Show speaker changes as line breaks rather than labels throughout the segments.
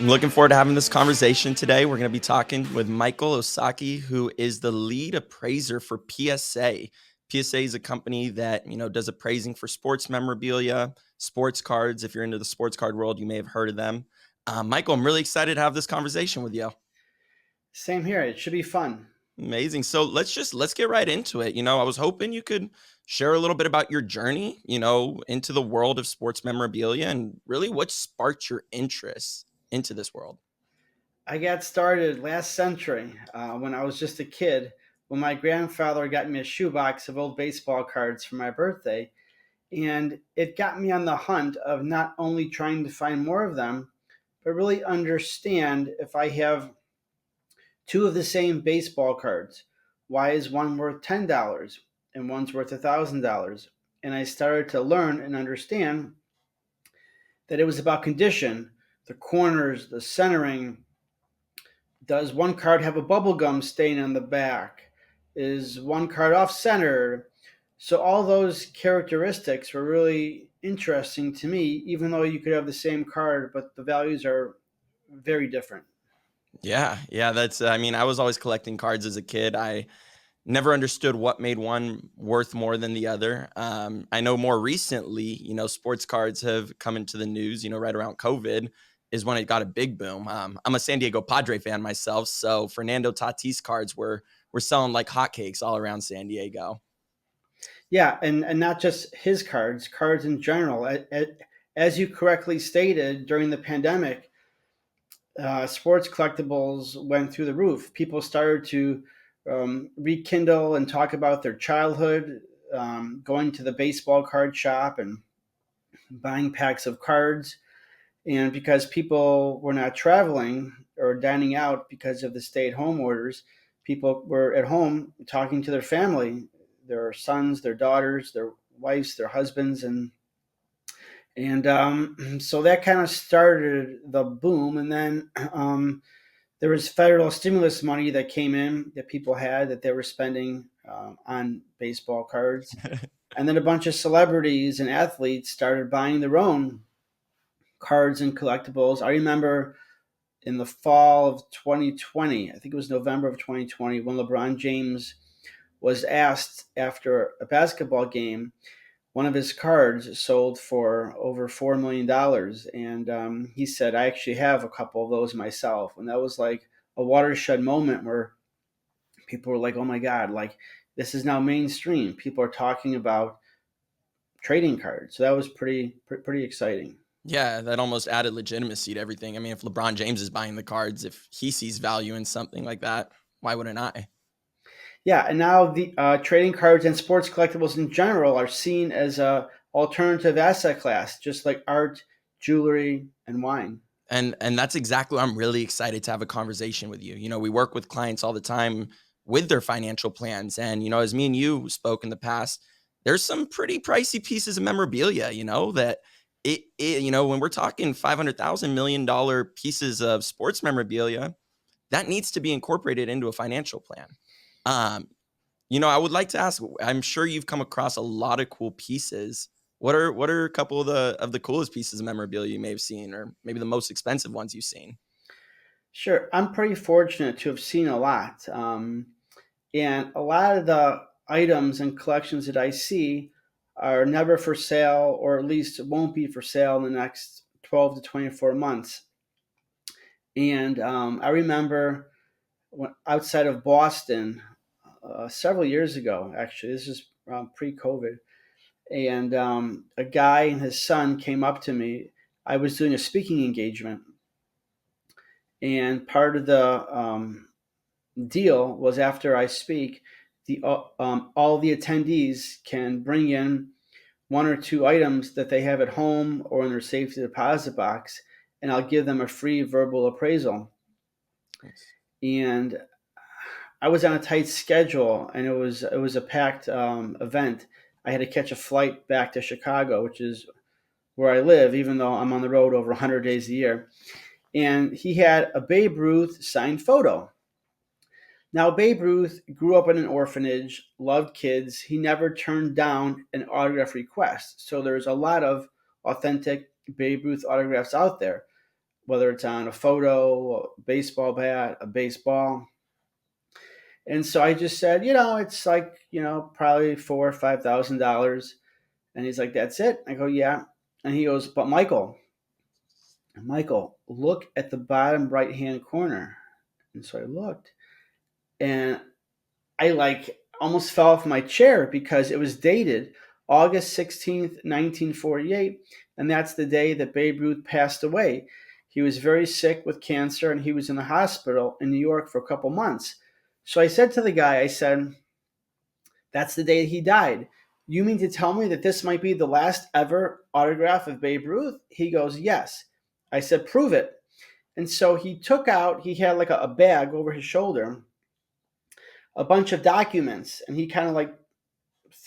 I'm looking forward to having this conversation today. We're going to be talking with Michael Osacky, who is the lead appraiser for PSA. PSA is a company that, does appraising for sports memorabilia, sports cards. If you're into the sports card world, you may have heard of them. Michael, I'm really excited to have this conversation with you.
Same here. It should be fun.
Amazing. So let's get right into it. I was hoping you could share a little bit about your journey, into the world of sports memorabilia and really what sparked your interest into this world.
I got started last century when I was just a kid, when my grandfather got me a shoebox of old baseball cards for my birthday. And it got me on the hunt of not only trying to find more of them, but really understand if I have two of the same baseball cards, why is one worth $10 and one's worth $1,000? And I started to learn and understand that it was about condition, the corners, the centering. Does one card have a bubblegum stain on the back? Is one card off center? So all those characteristics were really interesting to me, even though you could have the same card, but the values are very different.
Yeah, I was always collecting cards as a kid. I never understood what made one worth more than the other. I know more recently, sports cards have come into the news, right around COVID is when it got a big boom. I'm a San Diego Padre fan myself, so Fernando Tatis cards were selling like hotcakes all around San Diego.
Yeah, and not just his cards, cards in general. As you correctly stated, during the pandemic, sports collectibles went through the roof. People started to rekindle and talk about their childhood, going to the baseball card shop and buying packs of cards. And because people were not traveling or dining out because of the stay at home orders, people were at home talking to their family, their sons, their daughters, their wives, their husbands, and so that kind of started the boom. And then there was federal stimulus money that came in that people had that they were spending on baseball cards. And then a bunch of celebrities and athletes started buying their own cards and collectibles. I remember in the fall of 2020, I think it was November of 2020, when LeBron James was asked after a basketball game, one of his cards sold for over $4 million. And he said, I actually have a couple of those myself. And that was like a watershed moment where people were like, oh my God, like this is now mainstream. People are talking about trading cards. So that was pretty exciting.
Yeah, that almost added legitimacy to everything. I mean, if LeBron James is buying the cards, if he sees value in something like that, why wouldn't I?
Yeah, and now the trading cards and sports collectibles in general are seen as a alternative asset class, just like art, jewelry, and wine.
And that's exactly why I'm really excited to have a conversation with you. We work with clients all the time with their financial plans. And, as me and you spoke in the past, there's some pretty pricey pieces of memorabilia, that when we're talking $500,000 million pieces of sports memorabilia, that needs to be incorporated into a financial plan. Um, I would like to ask, I'm sure you've come across a lot of cool pieces. What are a couple of the coolest pieces of memorabilia you may have seen, or maybe the most expensive ones you've seen?
Sure, I'm pretty fortunate to have seen a lot. And a lot of the items and collections that I see are never for sale, or at least won't be for sale in the next 12 to 24 months. And I remember when, outside of Boston, several years ago, actually, this is pre COVID, and a guy and his son came up to me. I was doing a speaking engagement, and part of the deal was after I speak, all the attendees can bring in one or two items that they have at home or in their safety deposit box, and I'll give them a free verbal appraisal.
Nice.
And I was on a tight schedule, and it was a packed event. I had to catch a flight back to Chicago, which is where I live, even though I'm on the road over 100 days a year. And he had a Babe Ruth signed photo. Now, Babe Ruth grew up in an orphanage, loved kids. He never turned down an autograph request. So there's a lot of authentic Babe Ruth autographs out there. whether it's on a photo, a baseball bat, a baseball. And so I just said, it's like, probably $4,000 or $5,000. And he's like, that's it? I go, yeah. And he goes, but Michael, look at the bottom right hand corner. And so I looked, and I like almost fell off my chair because it was dated August 16th, 1948. And that's the day that Babe Ruth passed away. He was very sick with cancer, and he was in the hospital in New York for a couple months. So I said to the guy, I said, that's the day he died. You mean to tell me that this might be the last ever autograph of Babe Ruth? He goes, yes. I said, prove it. And so he had like a bag over his shoulder, a bunch of documents, and he kind of like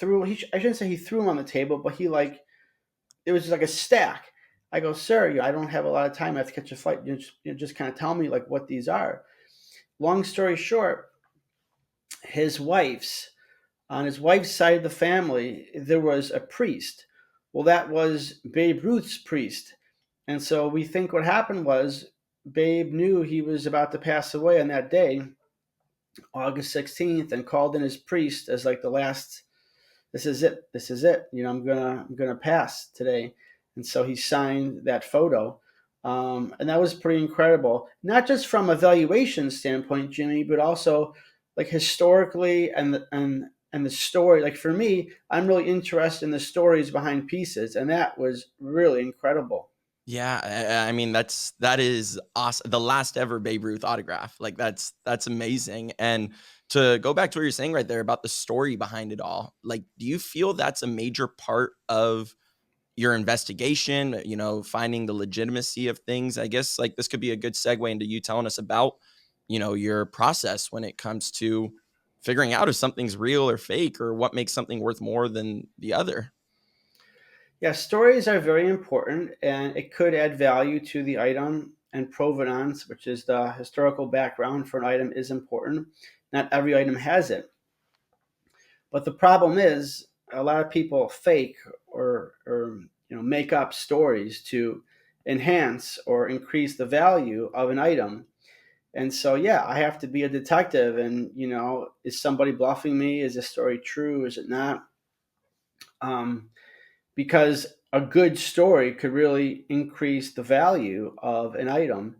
I shouldn't say he threw them on the table, but it was just like a stack. I go, sir, I don't have a lot of time. I have to catch a flight. Just kind of tell me like what these are. Long story short, his wife's on his wife's side of the family, there was a priest. Well, that was Babe Ruth's priest. And so we think what happened was Babe knew he was about to pass away on that day, August 16th, and called in his priest as like the last, this is it. This is it. I'm gonna pass today. And so he signed that photo. And that was pretty incredible, not just from a valuation standpoint, Jimmy, but also like historically and the story. Like for me, I'm really interested in the stories behind pieces, and that was really incredible.
Yeah, I mean that is awesome. The last ever Babe Ruth autograph, like that's amazing. And to go back to what you're saying right there about the story behind it all, like, do you feel that's a major part of your investigation? Finding the legitimacy of things. I guess like this could be a good segue into you telling us about your process when it comes to figuring out if something's real or fake, or what makes something worth more than the other.
Yeah, stories are very important, and it could add value to the item. And provenance, which is the historical background for an item, is important. Not every item has it. But the problem is, a lot of people fake or make up stories to enhance or increase the value of an item. And so, yeah, I have to be a detective. And is somebody bluffing me? Is this story true? Is it not? Um, because a good story could really increase the value of an item.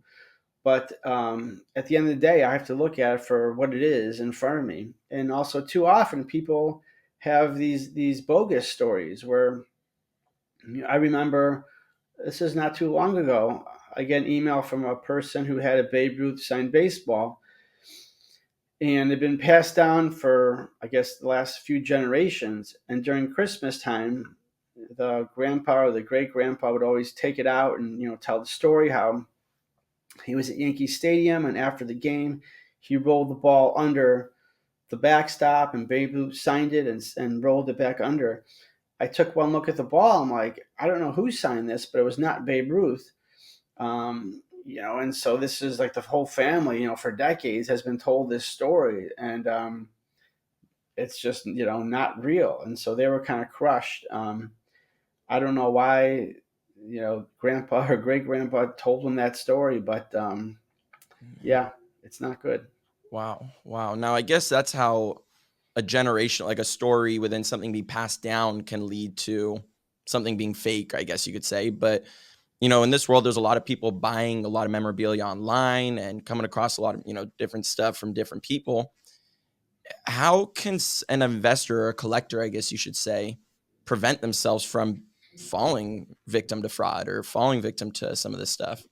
But at the end of the day, I have to look at it for what it is in front of me. And also, too often, people have these bogus stories where I remember this is not too long ago. I get an email from a person who had a Babe Ruth signed baseball, and it had been passed down for, I guess, the last few generations. And during Christmas time, the grandpa or the great grandpa would always take it out and tell the story how he was at Yankee Stadium, and after the game, he rolled the ball under the backstop, and Babe Ruth signed it and rolled it back under. I took one look at the ball. I'm like, I don't know who signed this, but it was not Babe Ruth. And so this is like the whole family, for decades has been told this story, and it's just not real. And so they were kind of crushed. I don't know why, grandpa or great grandpa told them that story, but yeah, it's not good.
Wow. Wow. Now, I guess that's how a generation, like a story within something be passed down, can lead to something being fake, I guess you could say. But, in this world, there's a lot of people buying a lot of memorabilia online and coming across a lot of, different stuff from different people. How can an investor or a collector, I guess you should say, prevent themselves from falling victim to fraud or falling victim to some of this stuff?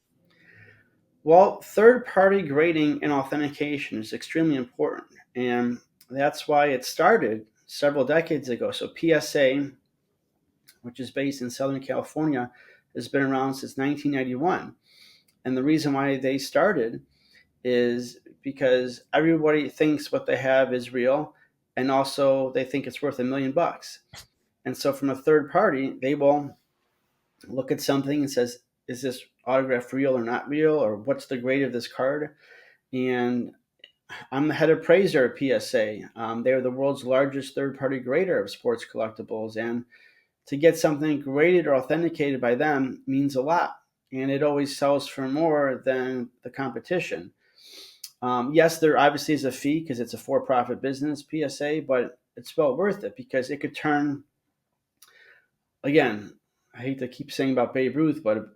Well, third party grading and authentication is extremely important. And that's why it started several decades ago. So, PSA, which is based in Southern California, has been around since 1991. And the reason why they started is because everybody thinks what they have is real, and also they think it's worth $1 million. And so, from a third party, they will look at something and says, "Is this autograph real or not real, or what's the grade of this card?" And I'm the head appraiser at PSA. They're the world's largest third-party grader of sports collectibles, and to get something graded or authenticated by them means a lot. and it always sells for more than the competition. Yes, there obviously is a fee because it's a for-profit business, PSA, but it's well worth it because it could turn, again, I hate to keep saying about Babe Ruth, but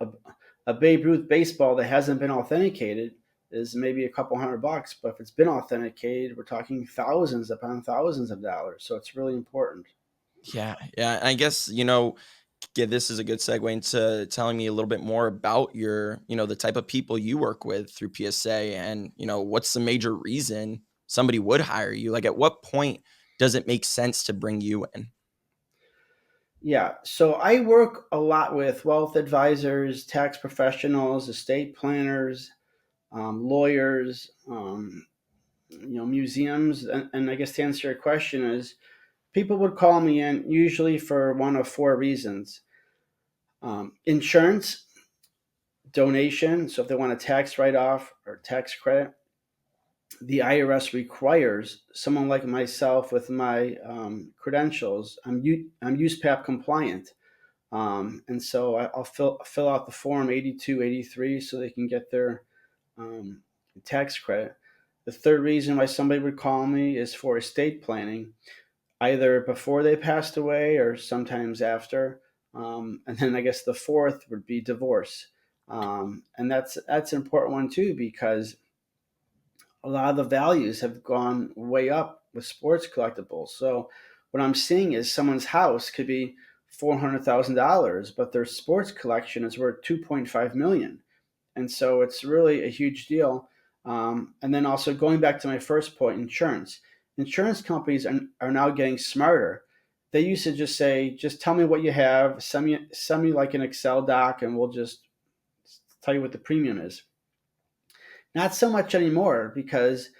a Babe Ruth baseball that hasn't been authenticated is maybe a couple $100, but if it's been authenticated, we're talking thousands upon thousands of dollars. So it's really important.
Yeah, yeah. I guess, yeah, this is a good segue into telling me a little bit more about the type of people you work with through PSA and, what's the major reason somebody would hire you? Like, at what point does it make sense to bring you in?
Yeah, so I work a lot with wealth advisors, tax professionals, estate planners, lawyers, museums, and I guess to answer your question is people would call me in usually for one of four reasons: insurance, donation. So if they want a tax write off or tax credit, the IRS requires someone like myself with my credentials. I'm USPAP compliant. And so I'll fill out the form 82, 83 so they can get their um, tax credit. The third reason why somebody would call me is for estate planning, either before they passed away or sometimes after. And then I guess the fourth would be divorce. And that's an important one too because a lot of the values have gone way up with sports collectibles. So what I'm seeing is someone's house could be $400,000, but their sports collection is worth 2.5 million, and so it's really a huge deal. And then also going back to my first point, insurance. Insurance companies are now getting smarter. They used to just say, just tell me what you have, send me like an Excel doc, and we'll just tell you what the premium is. Not so much anymore because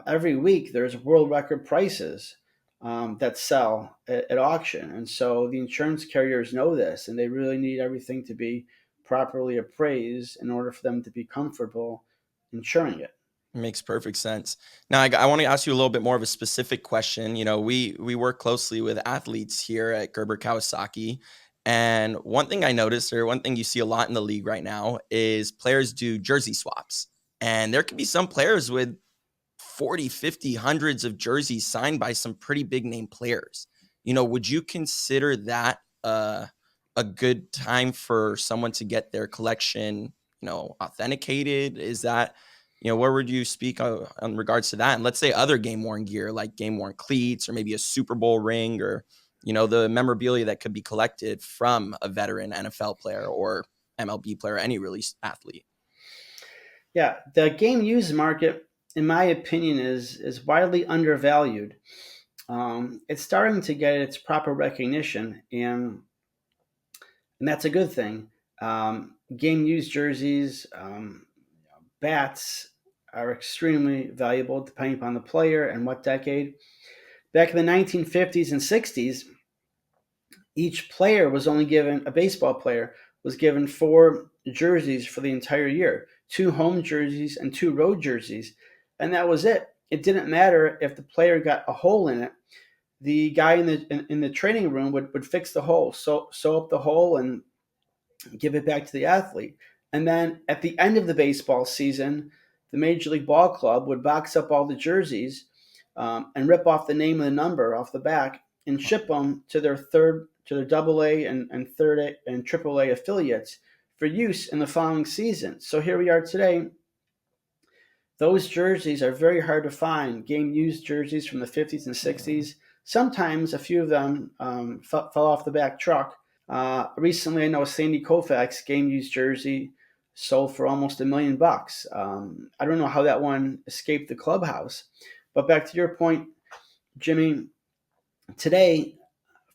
every week there's world record prices that sell at auction. And so the insurance carriers know this and they really need everything to be properly appraised in order for them to be comfortable insuring it.
Makes perfect sense. Now, I want to ask you a little bit more of a specific question. We work closely with athletes here at Gerber Kawasaki, and one thing I noticed, or one thing you see a lot in the league right now, is players do jersey swaps, and there could be some players with 40, 50, hundreds of jerseys signed by some pretty big name players. Would you consider that a good time for someone to get their collection, authenticated? Is that, where would you speak on regards to that? And let's say other game worn gear, like game worn cleats or maybe a Super Bowl ring or, the memorabilia that could be collected from a veteran NFL player or MLB player, any released athlete.
Yeah, the game used market, in my opinion, is widely undervalued. It's starting to get its proper recognition, and that's a good thing. Game used jerseys, bats are extremely valuable depending upon the player and what decade. Back in the 1950s and 60s, each player was only given, a baseball player was given four jerseys for the entire year: two home jerseys and two road jerseys. And that was it. It didn't matter if the player got a hole in it. The guy in the training room would fix the hole, sew up the hole, and give it back to the athlete. And then at the end of the baseball season, the Major League Ball Club would box up all the jerseys and rip off the name and the number off the back and ship them to their double A and third A and triple A affiliates for use in the following season. So here we are today. Those jerseys are very hard to find. Game used jerseys from the 50s and 60s. Sometimes a few of them fell off the back truck. Recently, I know Sandy Koufax game used jersey sold for almost $1 million. I don't know how that one escaped the clubhouse. But back to your point, Jimmy, today,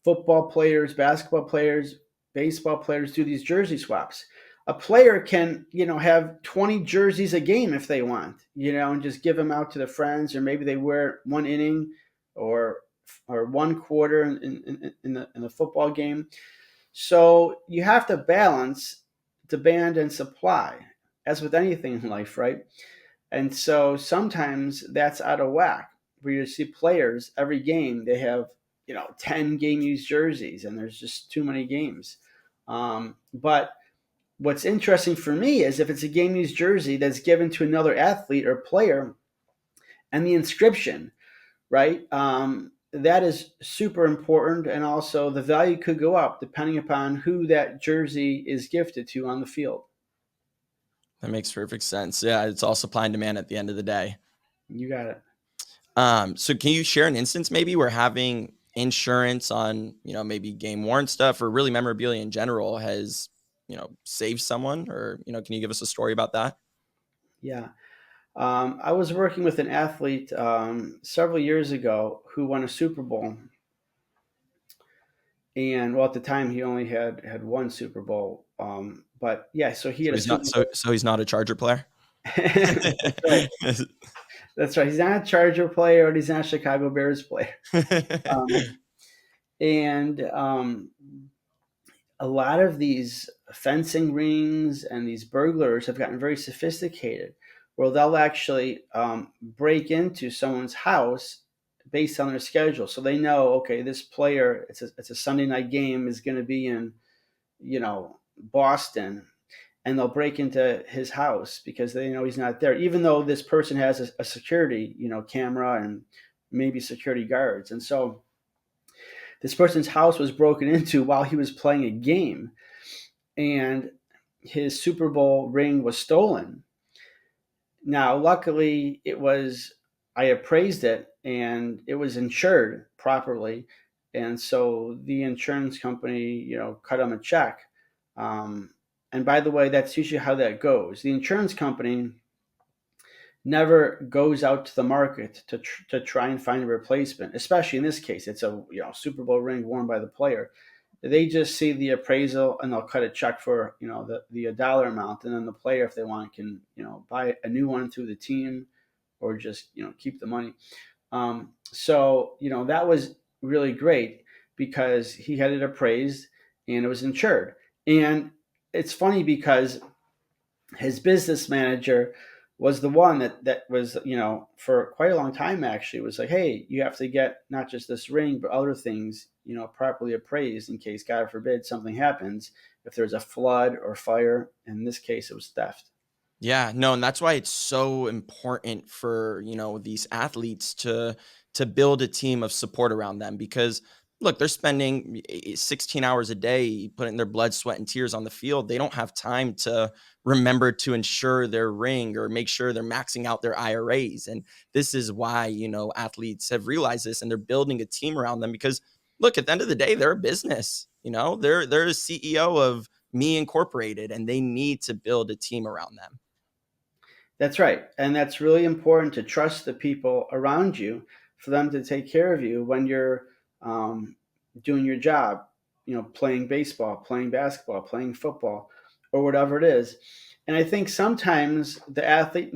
football players, basketball players, baseball players do these jersey swaps. A player can, have 20 jerseys a game if they want, and just give them out to their friends, or maybe they wear one inning or one quarter in the football game. So you have to balance demand and supply, as with anything in life, right? And so sometimes that's out of whack. Where you see players every game, they have 10 game used jerseys, and there's just too many games. But what's interesting for me is if it's a game used jersey that's given to another athlete or player, and the inscription, right? That is super important, and also the value could go up depending upon who that jersey is gifted to on the field.
That makes perfect sense. Yeah, it's all supply and demand at the end of the day.
You got it.
So can you share an instance maybe where having insurance on, maybe game worn stuff or really memorabilia in general has, saved someone, or, can you give us a story about that?
Yeah. I was working with an athlete several years ago who won a Super Bowl, and well, at the time he only had one Super Bowl. But yeah, so he had
So
a
he's not
Super
so he's not a Charger player?
That's right. That's right. He's not a Charger player, and he's not a Chicago Bears player. Um, and a lot of these fencing rings and these burglars have gotten very sophisticated, where they'll actually break into someone's house based on their schedule. So they know, okay, this player, it's a Sunday night game, is going to be in, Boston, and they'll break into his house because they know he's not there, even though this person has a security, camera and maybe security guards. And so this person's house was broken into while he was playing a game, and his Super Bowl ring was stolen. Now, luckily, I appraised it and it was insured properly. And so the insurance company, cut him a check. Um, and by the way, that's usually how that goes. The insurance company never goes out to the market to try and find a replacement. Especially in this case, it's a Super Bowl ring worn by the player. They just see the appraisal and they'll cut a check for the dollar amount, and then the player, if they want, can buy a new one through the team, or just keep the money. So that was really great because he had it appraised and it was insured. And it's funny because his business manager was the one that was, for quite a long time actually, was like, hey, you have to get not just this ring but other things, properly appraised in case, God forbid, something happens, if there's a flood or fire. In this case, it was theft.
Yeah, no, and that's why it's so important for, these athletes to build a team of support around them, because look, they're spending 16 hours a day putting their blood, sweat, and tears on the field. They don't have time to remember to insure their ring or make sure they're maxing out their IRAs. And this is why, athletes have realized this and they're building a team around them, because look, at the end of the day, they're a business, they're a CEO of Me Incorporated, and they need to build a team around them.
That's right. And that's really important, to trust the people around you for them to take care of you when you're um, doing your job, playing baseball, playing basketball, playing football, or whatever it is. And I think sometimes the athlete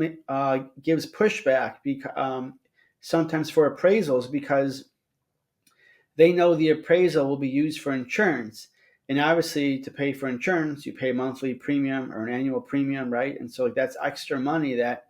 gives pushback sometimes for appraisals, because they know the appraisal will be used for insurance. And obviously, to pay for insurance, you pay a monthly premium or an annual premium, right? And so that's extra money that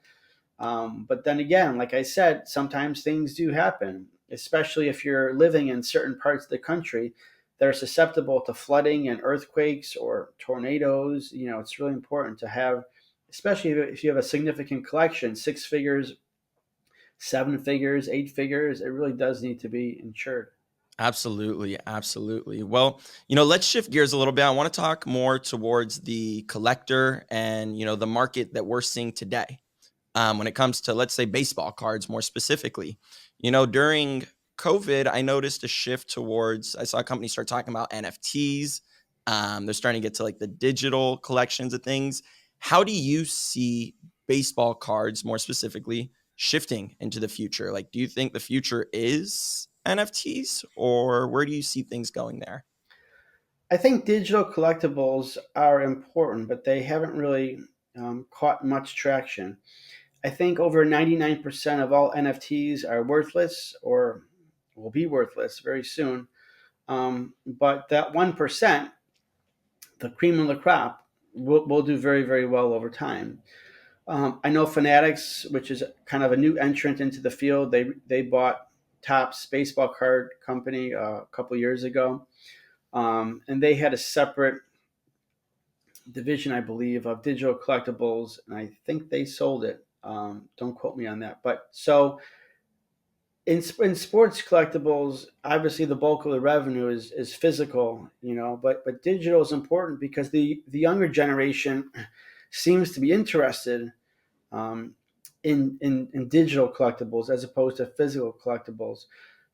but then again, like I said, sometimes things do happen, especially if you're living in certain parts of the country that are susceptible to flooding and earthquakes or tornadoes. It's really important to have, especially if you have a significant collection, six figures, seven figures, eight figures, it really does need to be insured.
Absolutely, absolutely. Well, let's shift gears a little bit. I want to talk more towards the collector and, the market that we're seeing today. When it comes to, let's say, baseball cards more specifically. During COVID, I noticed a shift towards, I saw companies start talking about NFTs. They're starting to get to like the digital collections of things. How do you see baseball cards more specifically shifting into the future? Like, do you think the future is NFTs, or where do you see things going there?
I think digital collectibles are important, but they haven't really caught much traction. I think over 99% of all NFTs are worthless or will be worthless very soon. But that 1%, the cream of the crop, will do very, very well over time. I know Fanatics, which is kind of a new entrant into the field, they bought Topps baseball card company a couple years ago, and they had a separate division, I believe, of digital collectibles, and I think they sold it. Don't quote me on that. But so in sports collectibles, obviously the bulk of the revenue is physical, but digital is important because the younger generation seems to be interested um, in digital collectibles as opposed to physical collectibles.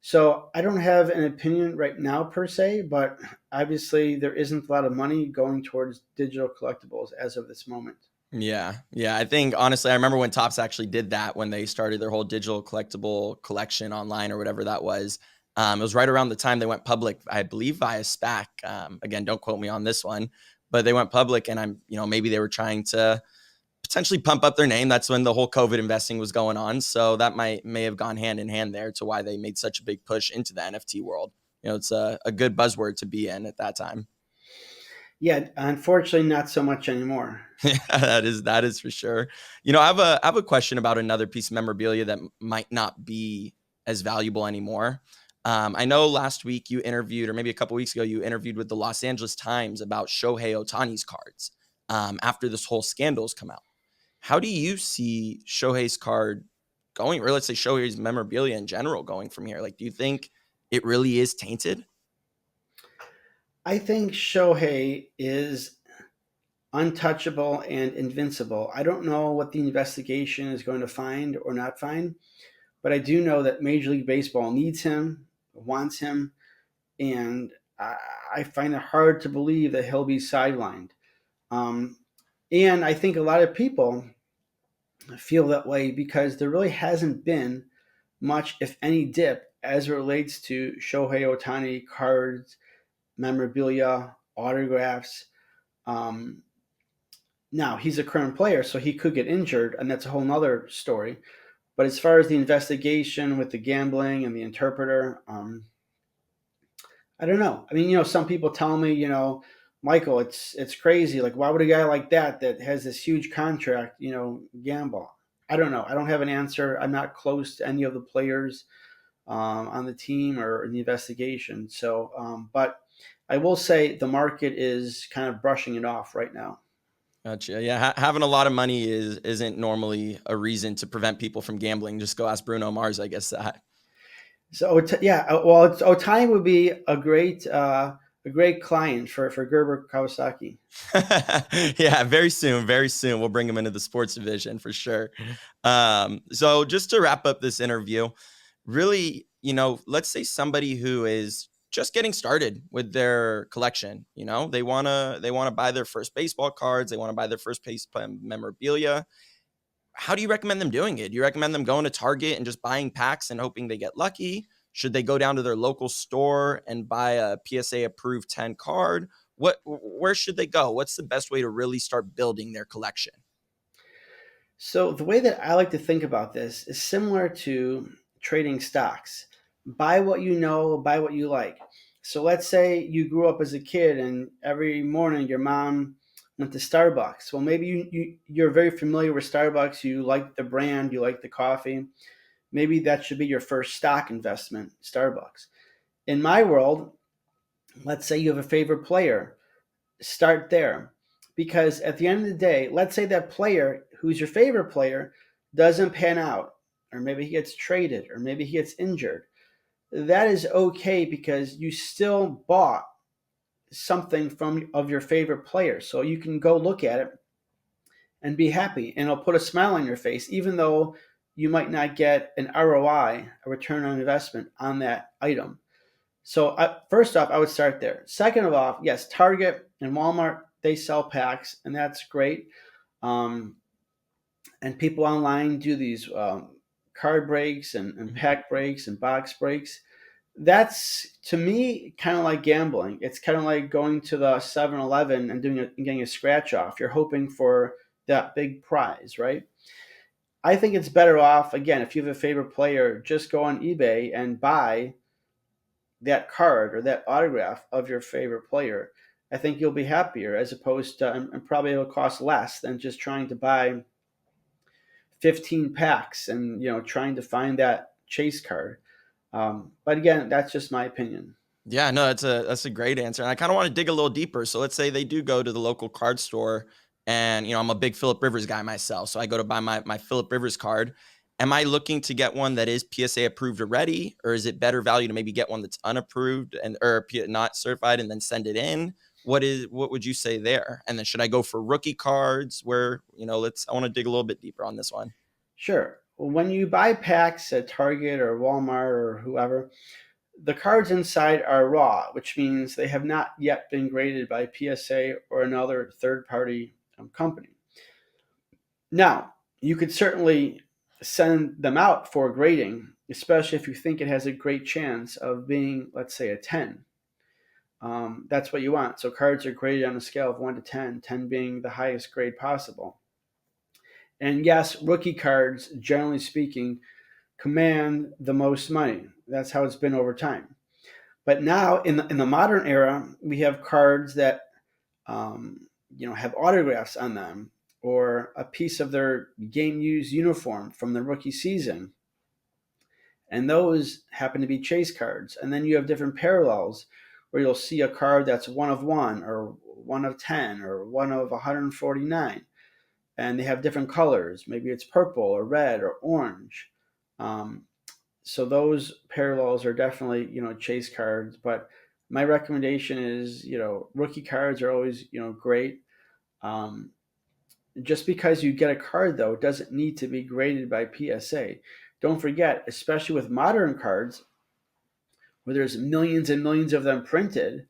So I don't have an opinion right now per se, but obviously there isn't a lot of money going towards digital collectibles as of this moment.
Yeah, yeah. I think honestly, I remember when Topps actually did that when they started their whole digital collectible collection online or whatever that was. It was right around the time they went public, I believe, via SPAC. Again, don't quote me on this one, but they went public, and maybe they were trying to potentially pump up their name. That's when the whole COVID investing was going on, so that may have gone hand in hand there to why they made such a big push into the NFT world. It's a good buzzword to be in at that time.
Yeah, unfortunately, not so much anymore.
Yeah, that is for sure. I have a question about another piece of memorabilia that might not be as valuable anymore. I know last week you interviewed, or maybe a couple weeks ago, you interviewed with the Los Angeles Times about Shohei Otani's cards after this whole scandal's come out. How do you see Shohei's card going, or let's say Shohei's memorabilia in general going from here? Like, do you think it really is tainted?
I think Shohei is untouchable and invincible. I don't know what the investigation is going to find or not find, but I do know that Major League Baseball needs him, wants him, and I find it hard to believe that he'll be sidelined. Um, and I think a lot of people feel that way because there really hasn't been much, if any, dip as it relates to Shohei Otani cards, memorabilia, autographs. Um, Now, he's a current player, so he could get injured, and that's a whole nother story. But as far as the investigation with the gambling and the interpreter, I don't know. I mean, some people tell me, Michael, it's crazy. Like, why would a guy like that has this huge contract, gamble? I don't know. I don't have an answer. I'm not close to any of the players on the team or in the investigation. So, but I will say the market is kind of brushing it off right now.
Gotcha. Yeah, having a lot of money isn't normally a reason to prevent people from gambling. Just go ask Bruno Mars, I guess that.
So yeah, well, Otani would be a great client for Gerber Kawasaki.
Yeah, very soon, very soon we'll bring him into the sports division for sure. So just to wrap up this interview, really, let's say somebody who is just getting started with their collection, they want to buy their first baseball cards, they want to buy their first memorabilia. How do you recommend them doing it? Do you recommend them going to Target and just buying packs and hoping they get lucky? Should they go down to their local store and buy a PSA approved 10 card? Where should they go? What's the best way to really start building their collection?
So the way that I like to think about this is similar to trading stocks. Buy what you know, buy what you like. So let's say you grew up as a kid and every morning your mom went to Starbucks. Well, maybe you're very familiar with Starbucks. You like the brand, you like the coffee. Maybe that should be your first stock investment, Starbucks. In my world, let's say you have a favorite player. Start there. Because at the end of the day, let's say that player who's your favorite player doesn't pan out, or maybe he gets traded, or maybe he gets injured. That is okay because you still bought something from of your favorite player. So you can go look at it and be happy, and it'll put a smile on your face, even though you might not get an ROI, a return on investment, on that item. So first off, I would start there. Second of all, yes, Target and Walmart, they sell packs, and that's great. Um, and people online do these card breaks and
Mhm.
pack breaks and box breaks. That's to me kind of like gambling. It's kind of like going to the 7-Eleven and getting a scratch off. You're hoping for that big prize, right? I think it's better off again if you have a favorite player, just go on eBay and buy that card or that autograph of your favorite player. I think you'll be happier as opposed to, and probably it'll cost less than just trying to buy 15 packs and trying to find that chase card. But again, that's just my opinion.
Yeah, no, that's a great answer. And I kind of want to dig a little deeper. So let's say they do go to the local card store, and I'm a big Philip Rivers guy myself. So I go to buy my Philip Rivers card. Am I looking to get one that is PSA approved already, or is it better value to maybe get one that's unapproved and or not certified and then send it in? What would you say there? And then should I go for rookie cards where, let's I want to dig a little bit deeper on this one.
Sure. When you buy packs at Target or Walmart or whoever, the cards inside are raw, which means they have not yet been graded by PSA or another third party company. Now, you could certainly send them out for grading, especially if you think it has a great chance of being, let's say, a 10. That's what you want. So cards are graded on a scale of 1 to 10, 10 being the highest grade possible. And yes, rookie cards, generally speaking, command the most money. That's how it's been over time. But now, in the modern era, we have cards that have autographs on them or a piece of their game used uniform from the rookie season, and those happen to be chase cards. And then you have different parallels where you'll see a card that's one of one or one of 10 or one of 149, and they have different colors. Maybe it's purple or red or orange. Um, so those parallels are definitely chase cards. But my recommendation is rookie cards are always great. Um, just because you get a card though doesn't need to be graded by PSA. Don't forget, especially with modern cards where there's millions and millions of them printed,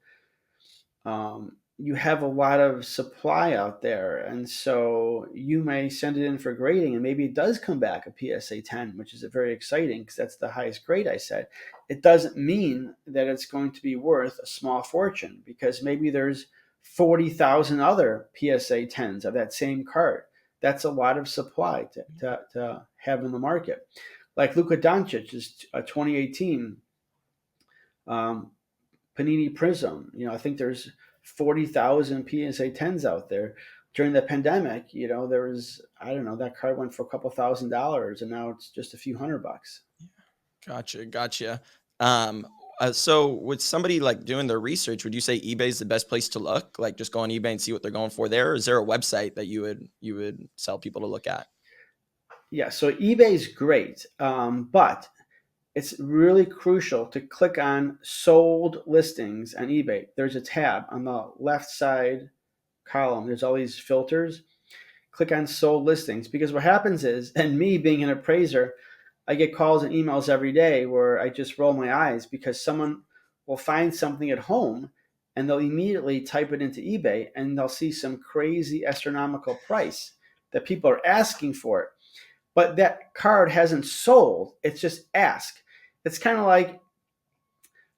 you have a lot of supply out there. And so you may send it in for grading and maybe it does come back a PSA 10, which is very exciting because that's the highest grade I said. It doesn't mean that it's going to be worth a small fortune because maybe there's 40,000 other PSA 10s of that same card. That's a lot of supply to have in the market. Like Luka Doncic is a 2018 um, Panini Prism. I think there's 40,000 PSA 10s out there. During the pandemic, there was, I don't know, that card went for a couple $1,000 and now it's just a few $100.
Gotcha, gotcha. Um, so with somebody like doing their research, would you say eBay is the best place to look? Like just go on eBay and see what they're going for there? Or is there a website that you would tell people to look at?
Yeah, so eBay's great, but it's really crucial to click on sold listings on eBay. There's a tab on the left side column. There's all these filters. Click on sold listings because what happens is, and me being an appraiser, I get calls and emails every day where I just roll my eyes because someone will find something at home and they'll immediately type it into eBay and they'll see some crazy astronomical price that people are asking for it. But that card hasn't sold, it's just asked. It's kind of like,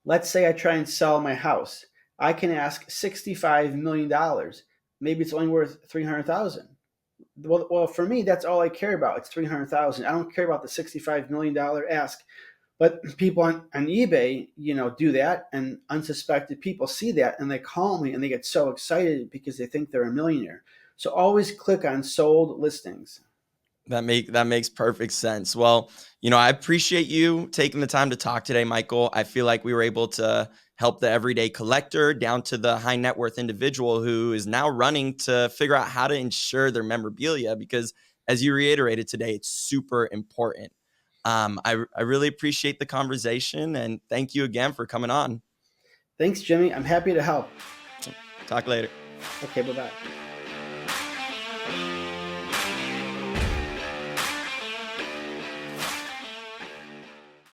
let's say I try and sell my house. I can ask $65 million. Maybe it's only worth 300,000. Well, for me, that's all I care about. It's 300,000. I don't care about the $65 million ask. But people on eBay, do that, and unsuspected people see that, and they call me, and they get so excited because they think they're a millionaire. So always click on sold listings.
That makes perfect sense. Well, I appreciate you taking the time to talk today, Michael. I feel like we were able to help the everyday collector down to the high net worth individual who is now running to figure out how to insure their memorabilia because, as you reiterated today, it's super important. I really appreciate the conversation and thank you again for coming on.
Thanks, Jimmy. I'm happy to help.
Talk later.
Okay, bye bye.